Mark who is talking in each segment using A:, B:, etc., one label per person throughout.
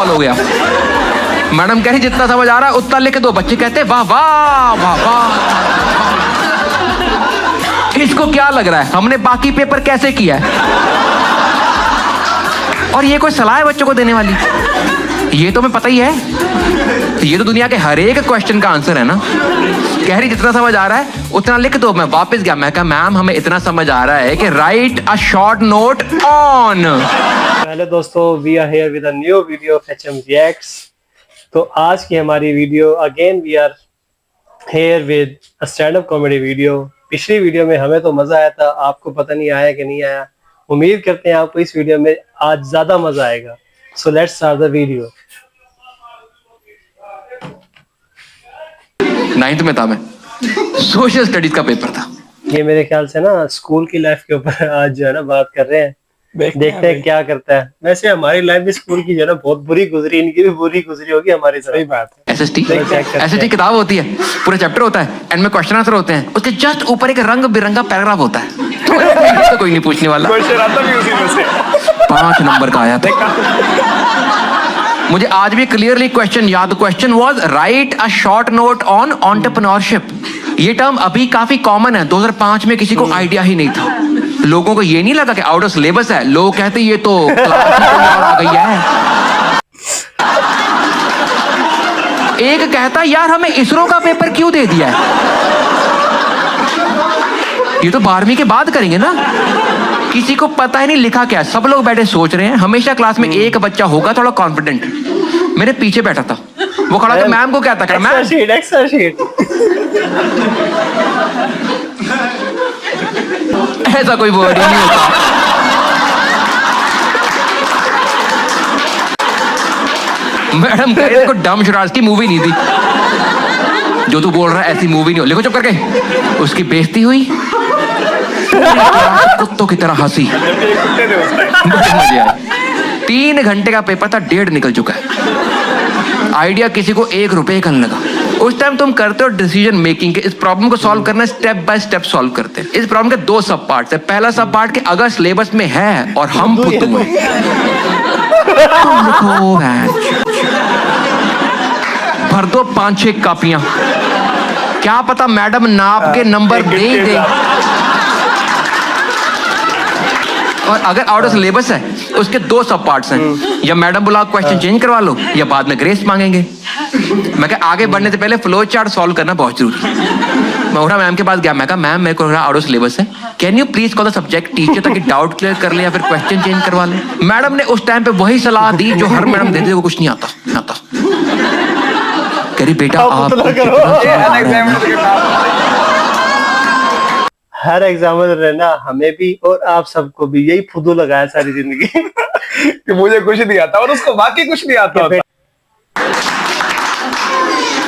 A: माहौल हो गया। मैडम कह रही जितना समझ आ रहा है उतना लिख दो। बच्चे कहते वाह वाह वाह वाह। इसको क्या लग रहा है हमने बाकी पेपर कैसे किया है? और ये कोई सलाह है बच्चों को देने वाली? ये तो हमें पता ही है, ये तो दुनिया के हर एक क्वेश्चन का आंसर है ना। कह रही जितना समझ आ रहा है उतना लिख दो। मैं वापस गया, मैं कहा मैम हमें इतना समझ आ रहा है कि write a short note on.
B: Hello दोस्तों, we are here with a new video of HM reacts. तो आज की हमारी video again we are here with a stand up comedy video. पिछली वीडियो में हमें तो मजा आया था, आपको पता नहीं आया कि नहीं आया। उम्मीद करते हैं आपको इस वीडियो में आज ज्यादा मजा आएगा। So let's start the video.
A: 9th में था मैं, सोशल स्टडीज का पेपर था।
B: ये मेरे ख्याल से ना स्कूल की लाइफ के ऊपर आज जो है ना बात कर रहे हैं। देखते हैं क्या करता है। वैसे हमारी लाइफ भी स्कूल की जो है ना बहुत बुरी गुजरी, इनकी भी बुरी गुजरी होगी हमारी तरह। सही बात है।
A: एसएसटी किताब होती है, पूरा चैप्टर होता है, एंड में क्वेश्चन आंसर होते हैं, उसके जस्ट ऊपर एक रंग बिरंगा पैराग्राफ होता है। तो कोई नहीं पूछने वाला। 5 नंबर का आया था। मुझे आज भी क्लियरली क्वेश्चन याद। Question was right a short note on entrepreneurship. ये टर्म अभी काफी कॉमन है, 2005 में किसी को आइडिया ही नहीं था। लोगों को ये नहीं लगा कि आउट ऑफ सिलेबस है। लोग कहते ये तो क्लास आ गई है। एक कहता यार हमें इसरो का पेपर क्यों दे दिया है, ये तो 12वीं के बाद करेंगे ना। किसी को पता ही नहीं लिखा क्या। सब लोग बैठे सोच रहे हैं। हमेशा क्लास में एक बच्चा होगा थोड़ा कॉन्फिडेंट, मेरे पीछे बैठा था। वो खड़ा था, मैम को कहता मैम
B: एक्स्ट्रा शीट।
A: ऐसा कोई वर्ड ही नहीं होता। मैडम कह रही डम शरारत की मूवी नहीं थी, जो तू बोल रहा है ऐसी मूवी नहीं हो। लिखो चुप करके। उसकी बेइज्जती हुई, कुत्तों की तरह हंसी। मजे आए। 3 घंटे का पेपर था, 1.5 निकल चुका है। आइडिया किसी को 1 रुपए का लगा। उस टाइम तुम करते हो डिसीजन मेकिंग के। इस प्रॉब्लम को सॉल्व करना स्टेप बाय स्टेप सॉल्व करते हैं। इस प्रॉब्लम के 2 सब पार्ट्स है। पहला सब पार्ट के अगर सिलेबस में है और हम फुद्दू हैं, तुम लिखो भर दो 5-6 कापियां। क्या पता मैडम नाप के नंबर दे ही दे। और अगर आउट ऑफ सिलेबस है उसके 2 सब पार्ट्स हैं। या मैडम बुला क्वेश्चन चेंज करवा लो, या बाद में ग्रेस मांगेंगे। मैं कहा आगे बढ़ने से पहले फ्लो चार्ट सॉल्व करना बहुत जरूरी है। मैं उठा मैम के पास गया, मैं कहा मैम मेरे को आउट ऑफ सिलेबस है, can you please call the subject teacher ताकि डाउट क्लियर कर ले या फिर क्वेश्चन चेंज करवा ले। मैडम ने उस टाइम पे वही सलाह दी जो हर मैडम देती है, वो कुछ नहीं आता। कह रही बेटा आप
B: हर एग्जामिनर है ना, हमें भी और आप सबको भी यही फुदू लगाया सारी जिंदगी
C: कि मुझे कुछ नहीं आता और उसको बाकी कुछ नहीं आता होता।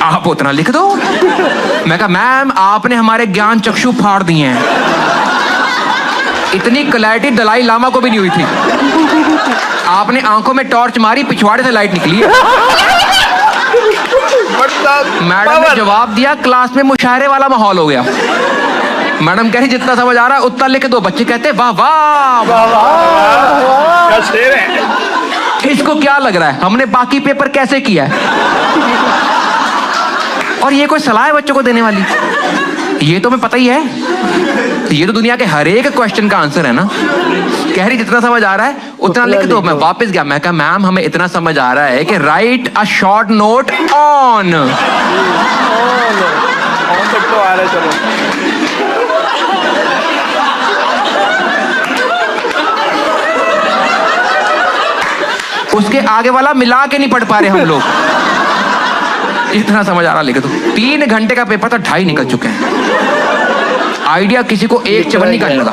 A: आप उतना लिख दो। मैं कहा मैम आपने हमारे ज्ञान चक्षु फाड़ दिए हैं। इतनी क्लैरिटी दलाई लामा को भी नहीं हुई थी। आपने आंखों में टॉर्च मारी, पिछवाड़े से लाइट निकली है। मैडम ने जवाब दिया, क्लास में मुशायरे वाला माहौल हो गया। मैडम कह रही जितना समझ आ रहा है उतना लिख दो। बच्चे कहते वाह वाह वाह वाह। इसको क्या लग रहा है हमने बाकी पेपर कैसे किया है? और ये कोई सलाह है बच्चों को देने वाली? ये तो हमें पता ही है, ये तो दुनिया के हर एक क्वेश्चन का आंसर है ना। कह रही जितना समझ आ रहा है उतना लिख दो। मैं वापस गया, मैं कहा मैम हमें इतना समझ आ रहा है कि write a short note on. उसके आगे वाला मिला के नहीं पढ़ पा रहे हम लोग। इतना समझ आ रहा लिख दो। 3 घंटे का पेपर था, 2.5 निकल चुके हैं। आइडिया किसी को 1 चवन्नी का लगा।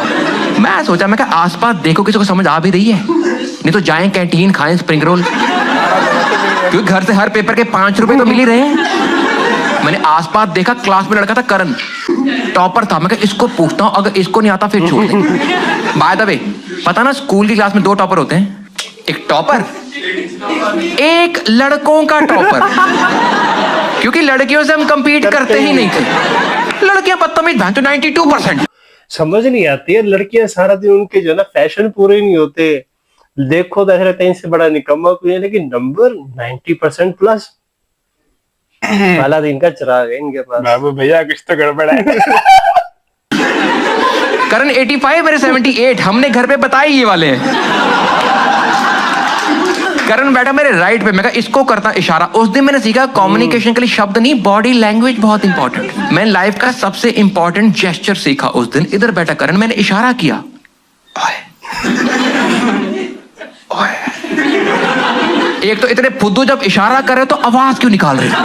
A: मैं सोचा, मैं कहा आसपास देखो किसी को समझ आ भी रही है, नहीं तो जाएं कैंटीन खाएं स्प्रिंग रोल, क्योंकि घर से हर पेपर के 5 रुपए तो मिल ही रहे हैं। मैंने आसपास देखा, क्लास में लड़का था करण, टॉपर था। मैं कहा इसको पूछता हूँ, अगर इसको नहीं आता फिर छोड़ देंगे। बाय द वे, पता ना स्कूल की क्लास में 2 टॉपर होते हैं, एक टॉपर एक लड़कों का टॉपर। क्योंकि लड़कियों से हम कंपीट करते ही नहीं थे। लड़कियां बदतमीज हैं तो 92%।
B: समझ नहीं आती है लड़कियां, सारा दिन उनके जो ना फैशन पूरे नहीं होते। देखो तो ऐसा लगता है इनसे बड़ा निकम्मा कोई है, लेकिन नंबर 90% प्लस। पहला दिन का चिराग है इनके पास।
C: बाबू भैया कुछ तो गड़बड़ है।
A: करण 85, मेरे 78। हमने घर पे बताए ये वाले हैं। करण बैठा मेरे राइट पे, मैं कहा इसको करता इशारा। उस दिन मैंने सीखा कम्युनिकेशन के लिए शब्द नहीं, बॉडी लैंग्वेज बहुत इंपॉर्टेंट। मैंने लाइफ का सबसे इंपॉर्टेंट जेस्चर सीखा उस दिन। इधर बैठा करण, मैंने इशारा किया, ओए। एक तो इतने फुद्दू जब इशारा करे तो आवाज क्यों निकाल रहे हो?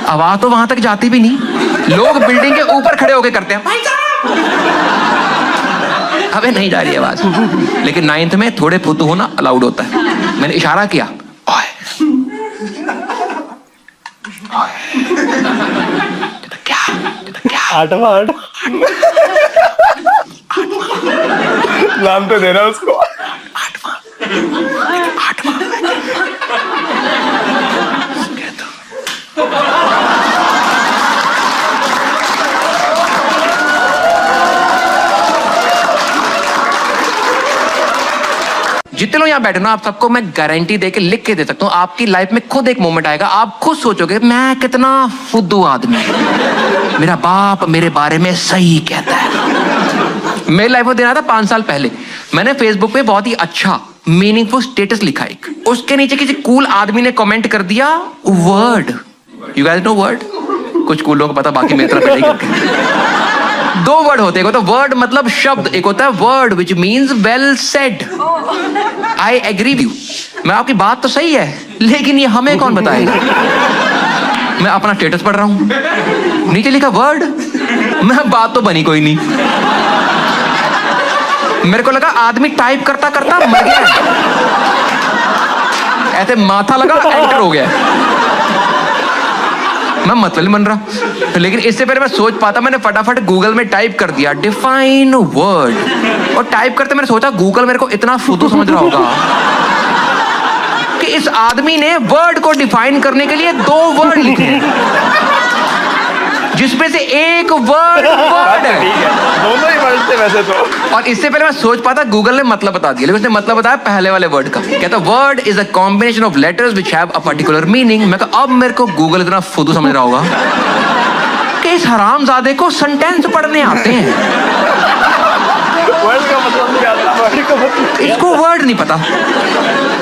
A: आवाज तो वहां तक जाती भी नहीं। लोग बिल्डिंग के ऊपर खड़े होके करते हैं, भाई साहब। अबे नहीं जा रही आवाज। लेकिन 9th में थोड़े फुद्दू होना अलाउड होता है। मैंने इशारा किया, ओए। क्या
B: 8वां
C: नाम तो देना उसको।
A: 8वां। जितने लोग यहाँ बैठे ना, आप सबको मैं गारंटी देके लिख के दे सकता हूँ, आपकी लाइफ में खुद एक मोमेंट आएगा, आप खुद सोचोगे मैं कितना फुद्दू आदमी, मेरा बाप मेरे बारे में सही कहता है। मेरी लाइफ में देना था 5 साल पहले। मैंने फेसबुक पे बहुत ही अच्छा मीनिंगफुल स्टेटस लिखा एक, उसके नीचे किसी कूल आदमी ने कमेंट कर दिया word. You guys know word? कुछ कूल लोगों को पता, बाकी मेरी तरफ पहले। 2 वर्ड होते हैं, एक होता है वर्ड मतलब शब्द, एक होता है word which means well said. I agree with you, मैं आपकी बात तो सही है, लेकिन ये हमें कौन बताएगा? मैं अपना स्टेटस पढ़ रहा हूं, नीचे लिखा वर्ड, मैं बात तो बनी कोई नहीं। मेरे को लगा आदमी टाइप करता करता मर गया, ऐसे माथा लगा एंटर हो गया। मैं मतलब नहीं बन रहा, लेकिन इससे पहले मैं सोच पाता, मैंने फटाफट गूगल में टाइप कर दिया डिफाइन वर्ड, और टाइप करते मैंने सोचा गूगल मेरे को इतना फुद्दू समझ रहा होगा कि इस आदमी ने वर्ड को डिफाइन करने के लिए 2 वर्ड लिखे हैं, जिसमें से एक वर्ड है।
C: दोनों ही वर्ड थे वैसे तो।
A: और इससे पहले मैं सोच पाता गूगल ने मतलब बता दिया, लेकिन उसने मतलब बताया पहले वाले वर्ड का। कहता word is a combination of letters which have a particular meaning. मैं कहा अब मेरे को गूगल इतना फुद्दू समझ रहा होगा कि इस हरामजादे को सेंटेंस पढ़ने आते हैं,
C: वर्ड का मतलब नहीं आता, वर्ड का मतलब
A: इसको वर्ड नहीं पता।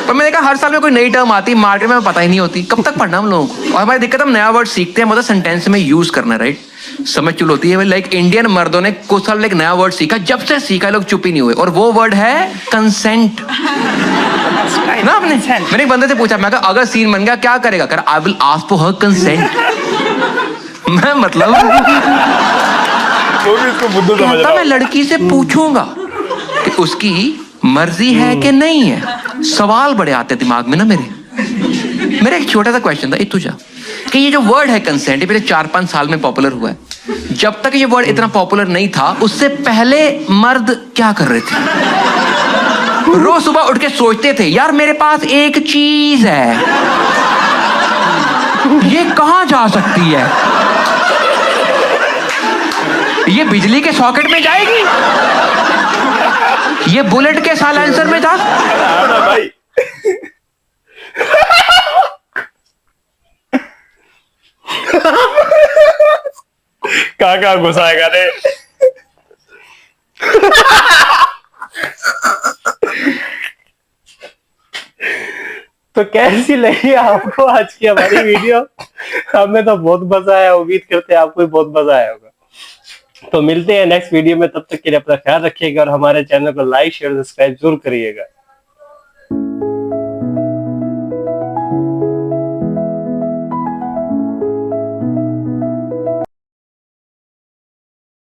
A: पर मैंने कहा हर साल में कोई नई टर्म आती मार्केट में पता ही नहीं होती, कब तक पढ़ना हम लोगों को। और हमारी दिक्कत, हम नया वर्ड सीखते हैं, मतलब सेंटेंस में यूज करना, राइट? समझ चुल होती है। लाइक इंडियन मर्दों ने कुछ साल एक नया वर्ड सीखा, जब से सीखा लोग चुप ही नहीं हुए, और वो वर्ड है कंसेंट। ना आपने, मैंने एक बंदे से पूछा, मैं कहा अगर सीन बन गया क्या करेगा? कर I will ask for her consent. मैं मतलब
C: वो भी इसको बुद्धू समझ रहा
A: मैं लड़की से पूछूंगा कि उसकी मर्जी है कि नहीं है। सवाल बड़े आते दिमाग में ना मेरे एक छोटा सा क्वेश्चन था इतुजा, कि ये जो वर्ड है कंसेंट, ये पिछले 4-5 साल में पॉपुलर हुआ है। जब तक ये वर्ड इतना पॉपुलर नहीं था, उससे पहले मर्द क्या कर रहे थे? रोज सुबह उठ के सोचते थे यार मेरे पास एक चीज है, ये कहां जा सकती है? ये बिजली के सॉकेट में जाएगी, ये बुलेट के साइलेंसर में जा
C: भाई। कहाँ घुसाएगा रे?
B: तो कैसी लगी आपको आज की हमारी वीडियो? हमें तो बहुत मजा आया, उम्मीद करते हैं आपको भी बहुत मजा आया होगा। तो मिलते हैं नेक्स्ट वीडियो में, तब तक के लिए अपना ख्याल रखिएगा और हमारे चैनल को लाइक शेयर सब्सक्राइब जरूर करिएगा।